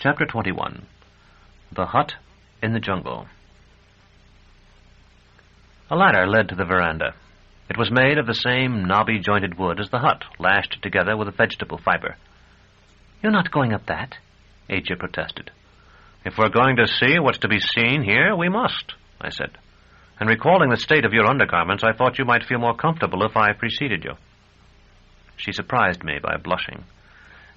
Chapter 21. The Hut in the Jungle. A ladder led to the veranda. It was made of the same knobby-jointed wood as the hut, lashed together with a vegetable fiber. "You're not going up that," Aja protested. "If we're going to see what's to be seen here, we must," I said. "And recalling the state of your undergarments, I thought you might feel more comfortable if I preceded you." She surprised me by blushing.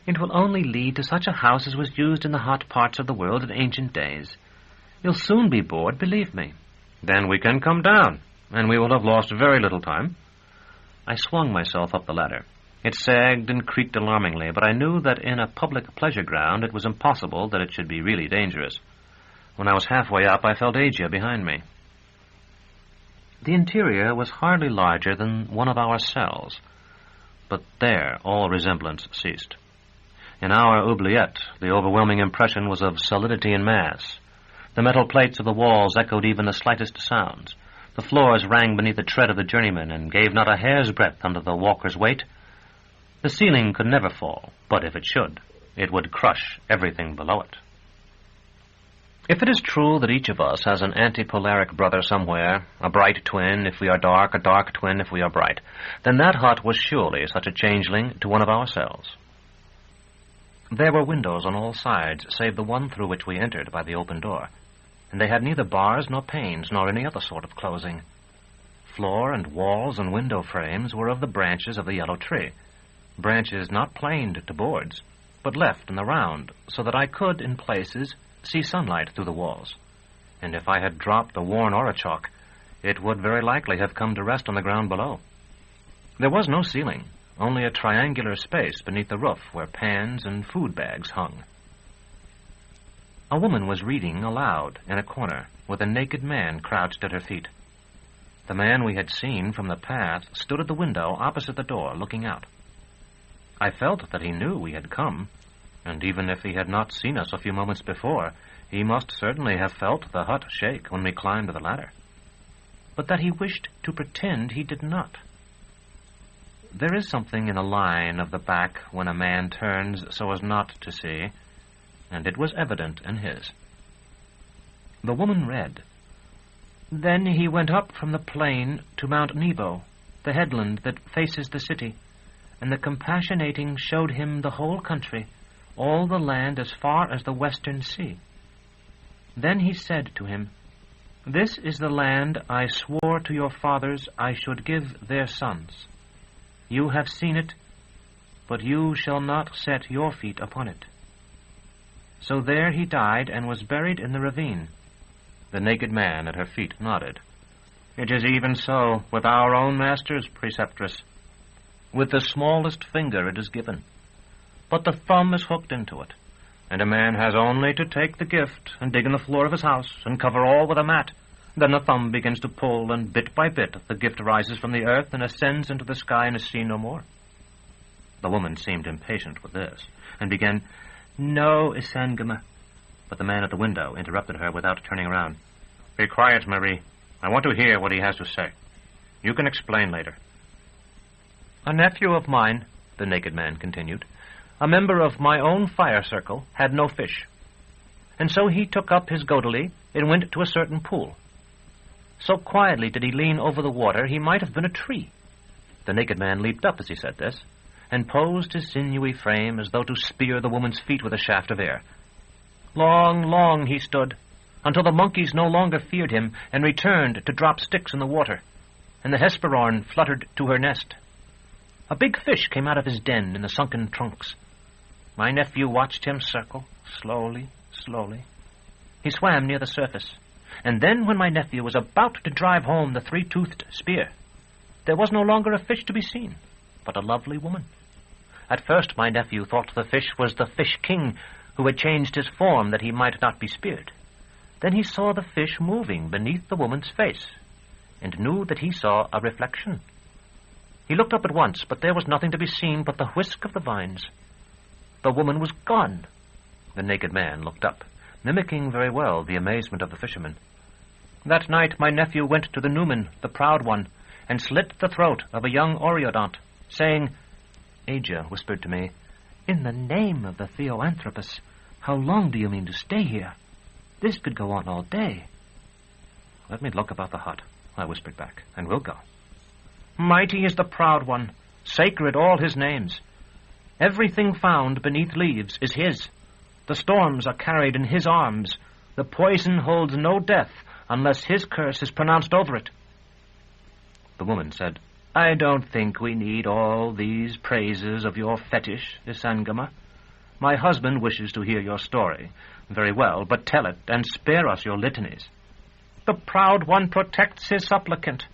"It will only lead to such a house as was used in the hot parts of the world in ancient days. You'll soon be bored, believe me." "Then we can come down, and we will have lost very little time." I swung myself up the ladder. It sagged and creaked alarmingly, but I knew that in a public pleasure ground it was impossible that it should be really dangerous. When I was halfway up, I felt Aja behind me. The interior was hardly larger than one of our cells, but there all resemblance ceased. In our oubliette, the overwhelming impression was of solidity and mass. The metal plates of the walls echoed even the slightest sounds. The floors rang beneath the tread of the journeyman and gave not a hair's breadth under the walker's weight. The ceiling could never fall, but if it should, it would crush everything below it. If it is true that each of us has an antipolaric brother somewhere, a bright twin if we are dark, a dark twin if we are bright, then that hut was surely such a changeling to one of our cells. There were windows on all sides, save the one through which we entered by the open door, and they had neither bars nor panes nor any other sort of closing. Floor and walls and window frames were of the branches of the yellow tree, branches not planed to boards, but left in the round, so that I could, in places, see sunlight through the walls, and if I had dropped a worn orichalk, it would very likely have come to rest on the ground below. There was no ceiling, only a triangular space beneath the roof where pans and food bags hung. A woman was reading aloud in a corner, with a naked man crouched at her feet. The man we had seen from the path stood at the window opposite the door, looking out. I felt that he knew we had come, and even if he had not seen us a few moments before, he must certainly have felt the hut shake when we climbed the ladder. But that he wished to pretend he did not. There is something in a line of the back when a man turns so as not to see, and it was evident in his. The woman read, "Then he went up from the plain to Mount Nebo, the headland that faces the city, and the compassionating showed him the whole country, all the land as far as the western sea. Then he said to him, 'This is the land I swore to your fathers I should give their sons. You have seen it, but you shall not set your feet upon it.' So there he died and was buried in the ravine." The naked man at her feet nodded. "It is even so with our own masters, preceptress. With the smallest finger it is given, but the thumb is hooked into it, and a man has only to take the gift and dig in the floor of his house and cover all with a mat. Then the thumb begins to pull, and bit by bit the gift rises from the earth and ascends into the sky and is seen no more." The woman seemed impatient with this, and began, "No, Isangama," but the man at the window interrupted her without turning around. "Be quiet, Marie. I want to hear what he has to say. You can explain later." "A nephew of mine," the naked man continued, "a member of my own fire circle, had no fish. And so he took up his godely and went to a certain pool. So quietly did he lean over the water, he might have been a tree." The naked man leaped up as he said this, and posed his sinewy frame as though to spear the woman's feet with a shaft of air. Long, long he stood, until the monkeys no longer feared him and returned to drop sticks in the water, and the hesperorn fluttered to her nest. A big fish came out of his den in the sunken trunks. My nephew watched him circle, slowly, slowly. He swam near the surface, and then when my nephew was about to drive home the three-toothed spear, there was no longer a fish to be seen, but a lovely woman. At first my nephew thought the fish was the fish king, who had changed his form that he might not be speared. Then he saw the fish moving beneath the woman's face, and knew that he saw a reflection. He looked up at once, but there was nothing to be seen but the whisk of the vines. The woman was gone." The naked man looked up, mimicking very well the amazement of the fisherman. "That night my nephew went to the Numen, the proud one, and slit the throat of a young Oreodont, saying," Aja whispered to me, "In the name of the Theoanthropus, How long do you mean to stay here? This could go on all day. Let me look about the hut, I whispered back, and we'll go. Mighty is the proud one, sacred all his names. Everything found beneath leaves is his. The storms are carried in his arms. The poison holds no death unless his curse is pronounced over it. The woman said, I don't think we need all these praises of your fetish, Isangama. My husband wishes to hear your story. Very well, but tell it, and spare us your litanies. The proud one protects his supplicant.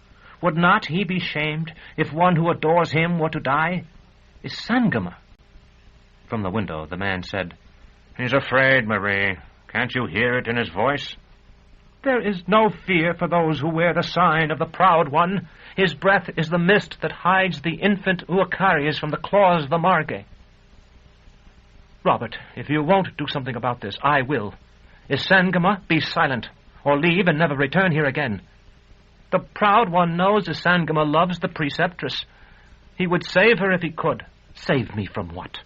Would not he be shamed if one who adores him were to die? Isangama. From the window, the man said, He's afraid, Marie. Can't you hear it in his voice? There is no fear for those who wear the sign of the proud one. His breath is the mist that hides the infant Uakaris from the claws of the Marge. Robert, if you won't do something about this, I will. Isangama, be silent, or leave and never return here again. The proud one knows Isangama loves the preceptress. He would save her if he could. Save me from what?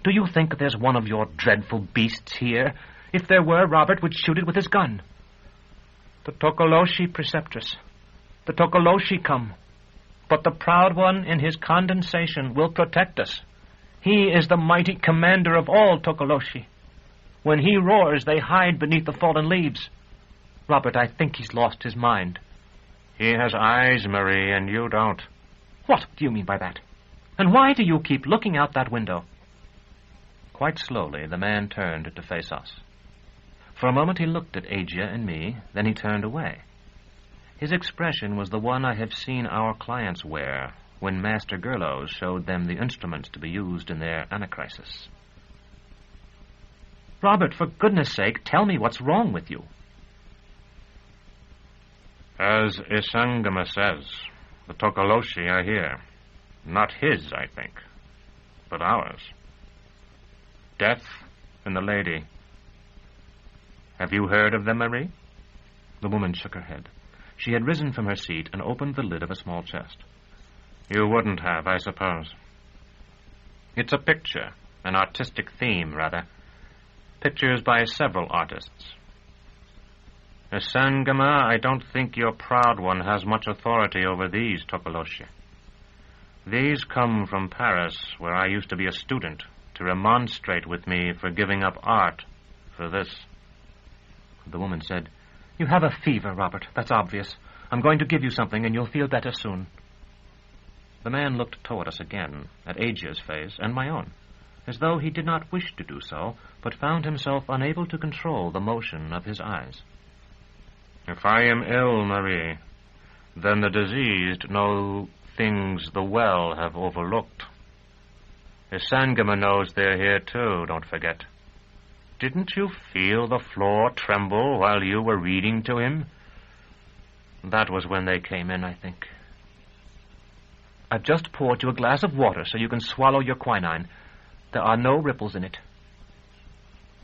Do you think there's one of your dreadful beasts here? If there were, Robert would shoot it with his gun. The Tokoloshi preceptress. The Tokoloshi come. But the proud one in his condensation will protect us. He is the mighty commander of all Tokoloshi. When he roars, they hide beneath the fallen leaves. Robert, I think he's lost his mind. He has eyes, Marie, and you don't. What do you mean by that? And why do you keep looking out that window? Quite slowly, the man turned to face us. For a moment he looked at Agia and me, then he turned away. His expression was the one I have seen our clients wear when Master Gerlos showed them the instruments to be used in their anachrysis. Robert, for goodness sake, tell me what's wrong with you. As Isangama says, the Tokoloshi are here. Not his, I think, but ours. Death and the lady. Have you heard of them, Marie? The woman shook her head. She had risen from her seat and opened the lid of a small chest. You wouldn't have, I suppose. It's a picture, an artistic theme, rather. Pictures by several artists. Isangama, I don't think your proud one has much authority over these Tokoloshi. These come from Paris, where I used to be a student, to remonstrate with me for giving up art for this. The woman said, You have a fever, Robert. That's obvious. I'm going to give you something, and you'll feel better soon. The man looked toward us again, at Agia's face and my own, as though he did not wish to do so, but found himself unable to control the motion of his eyes. If I am ill, Marie, then the diseased know things the well have overlooked. Isangama knows they're here, too, don't forget. Didn't you feel the floor tremble while you were reading to him? That was when they came in, I think. I've just poured you a glass of water so you can swallow your quinine. There are no ripples in it.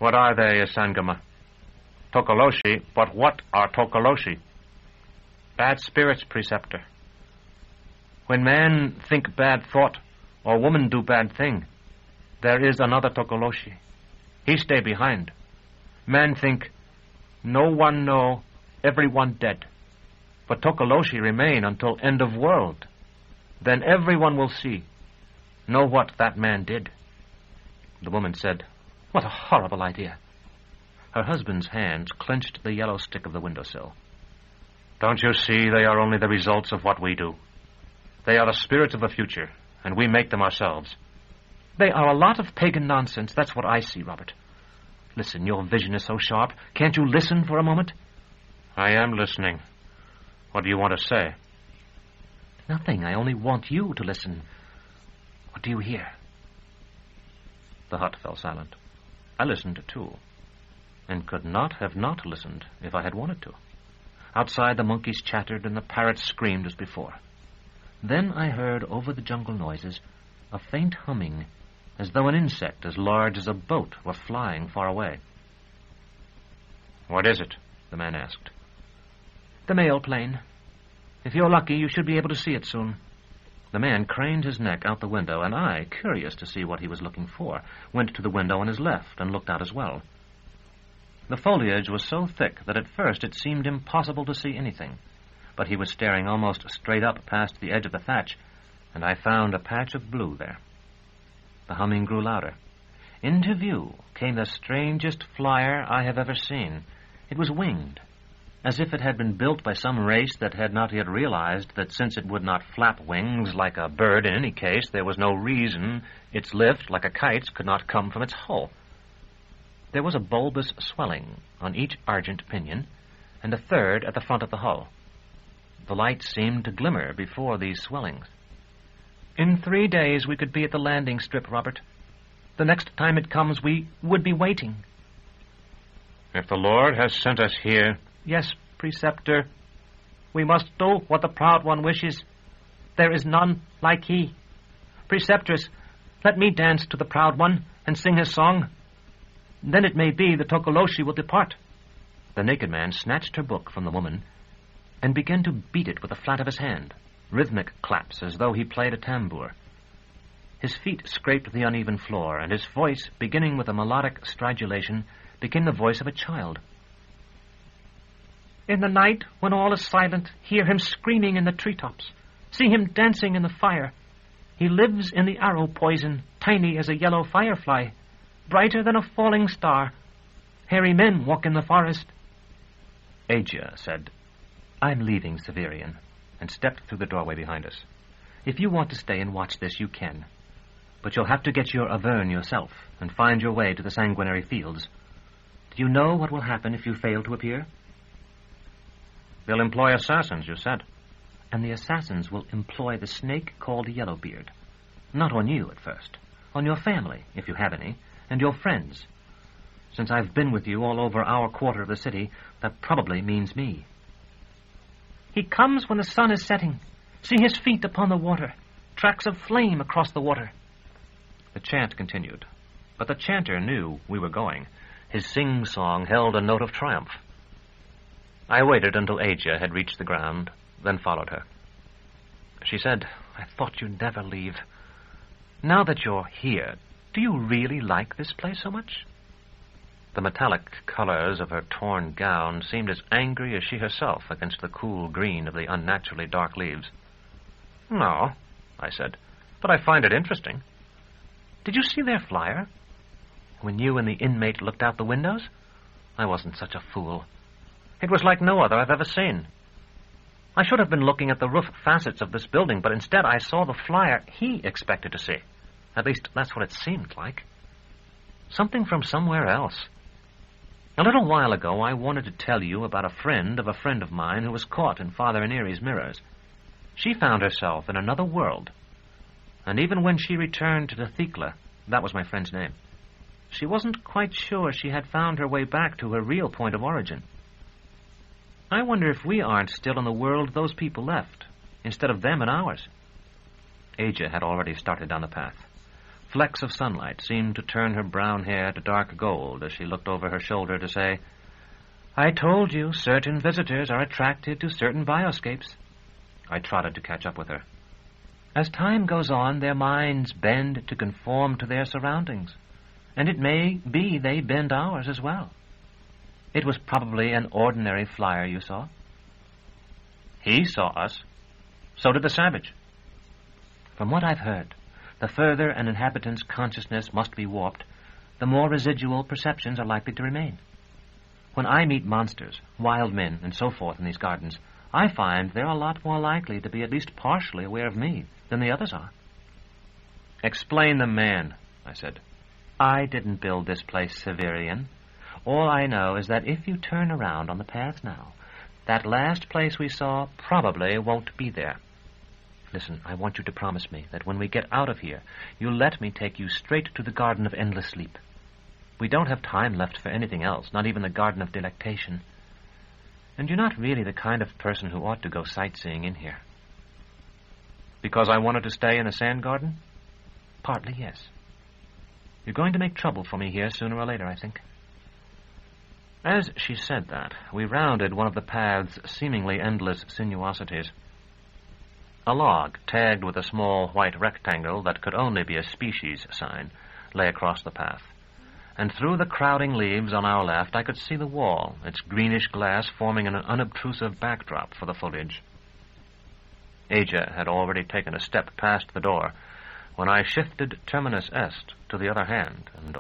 What are they, Isangama? Tokoloshi, but what are Tokoloshi? Bad spirits, preceptor. When man think bad thought, or woman do bad thing, there is another Tokoloshi. He stay behind. Man think, no one know, everyone dead. But Tokoloshi remain until end of world. Then everyone will see, know what that man did. The woman said, What a horrible idea. Her husband's hands clenched the yellow stick of the windowsill. Don't you see they are only the results of what we do? They are the spirits of the future, and we make them ourselves. They are a lot of pagan nonsense, that's what I see, Robert. Listen, your vision is so sharp. Can't you listen for a moment? I am listening. What do you want to say? Nothing. I only want you to listen. What do you hear? The hut fell silent. I listened, too, and could not have not listened if I had wanted to. Outside, the monkeys chattered and the parrots screamed as before. Then I heard over the jungle noises a faint humming, as though an insect as large as a boat were flying far away. What is it? The man asked. The mail plane. If you're lucky, you should be able to see it soon. The man craned his neck out the window, and I, curious to see what he was looking for, went to the window on his left and looked out as well. The foliage was so thick that at first it seemed impossible to see anything, but he was staring almost straight up past the edge of the thatch, and I found a patch of blue there. The humming grew louder. Into view came the strangest flyer I have ever seen. It was winged, as if it had been built by some race that had not yet realized that since it would not flap wings like a bird in any case, there was no reason its lift, like a kite's, could not come from its hull. There was a bulbous swelling on each argent pinion, and a third at the front of the hull. The light seemed to glimmer before these swellings. In 3 days we could be at the landing strip, Robert. The next time it comes, we would be waiting. If the Lord has sent us here... Yes, Preceptor. We must do what the Proud One wishes. There is none like he. Preceptress, let me dance to the Proud One and sing his song. Then it may be the Tokoloshi will depart. The naked man snatched her book from the woman and began to beat it with the flat of his hand, rhythmic claps as though he played a tambour. His feet scraped the uneven floor, and his voice, beginning with a melodic stridulation, became the voice of a child. In the night, when all is silent, hear him screaming in the treetops. See him dancing in the fire. He lives in the arrow poison, tiny as a yellow firefly, brighter than a falling star. Hairy men walk in the forest. Asia said, I'm leaving Severian, and stepped through the doorway behind us. If you want to stay and watch this, you can. But you'll have to get your Avern yourself and find your way to the sanguinary fields. Do you know what will happen if you fail to appear? They'll employ assassins, you said. And the assassins will employ the snake called Yellowbeard. Not on you at first. On your family, if you have any, and your friends. Since I've been with you all over our quarter of the city, that probably means me. He comes when the sun is setting. See his feet upon the water, tracks of flame across the water. The chant continued, but the chanter knew we were going. His sing-song held a note of triumph. I waited until Asia had reached the ground, then followed her. She said, I thought you'd never leave. Now that you're here, do you really like this place so much? The metallic colors of her torn gown seemed as angry as she herself against the cool green of the unnaturally dark leaves. No, I said, but I find it interesting. Did you see their flyer? When you and the inmate looked out the windows? I wasn't such a fool. It was like no other I've ever seen. I should have been looking at the roof facets of this building, but instead I saw the flyer he expected to see. At least that's what it seemed like. Something from somewhere else. A little while ago I wanted to tell you about a friend of mine who was caught in Father Aneri's mirrors. She found herself in another world. And even when she returned to Thekla, that was my friend's name, she wasn't quite sure she had found her way back to her real point of origin. I wonder if we aren't still in the world those people left, instead of them in ours. Asia had already started down the path. Flecks of sunlight seemed to turn her brown hair to dark gold as she looked over her shoulder to say, I told you certain visitors are attracted to certain bioscapes. I trotted to catch up with her. As time goes on, their minds bend to conform to their surroundings, and it may be they bend ours as well. It was probably an ordinary flyer you saw. He saw us. So did the savage. From what I've heard, the further an inhabitant's consciousness must be warped, the more residual perceptions are likely to remain. When I meet monsters, wild men, and so forth in these gardens, I find they're a lot more likely to be at least partially aware of me than the others are. Explain the man, I said. I didn't build this place, Severian. All I know is that if you turn around on the path now, that last place we saw probably won't be there. Listen, I want you to promise me that when we get out of here, you'll let me take you straight to the Garden of Endless Sleep. We don't have time left for anything else, not even the Garden of Delectation. And you're not really the kind of person who ought to go sightseeing in here. Because I wanted to stay in a sand garden? Partly, yes. You're going to make trouble for me here sooner or later, I think. As she said that, we rounded one of the path's seemingly endless sinuosities. A log, tagged with a small white rectangle that could only be a species sign, lay across the path. And through the crowding leaves on our left I could see the wall, its greenish glass forming an unobtrusive backdrop for the foliage. Aja had already taken a step past the door when I shifted terminus est to the other hand and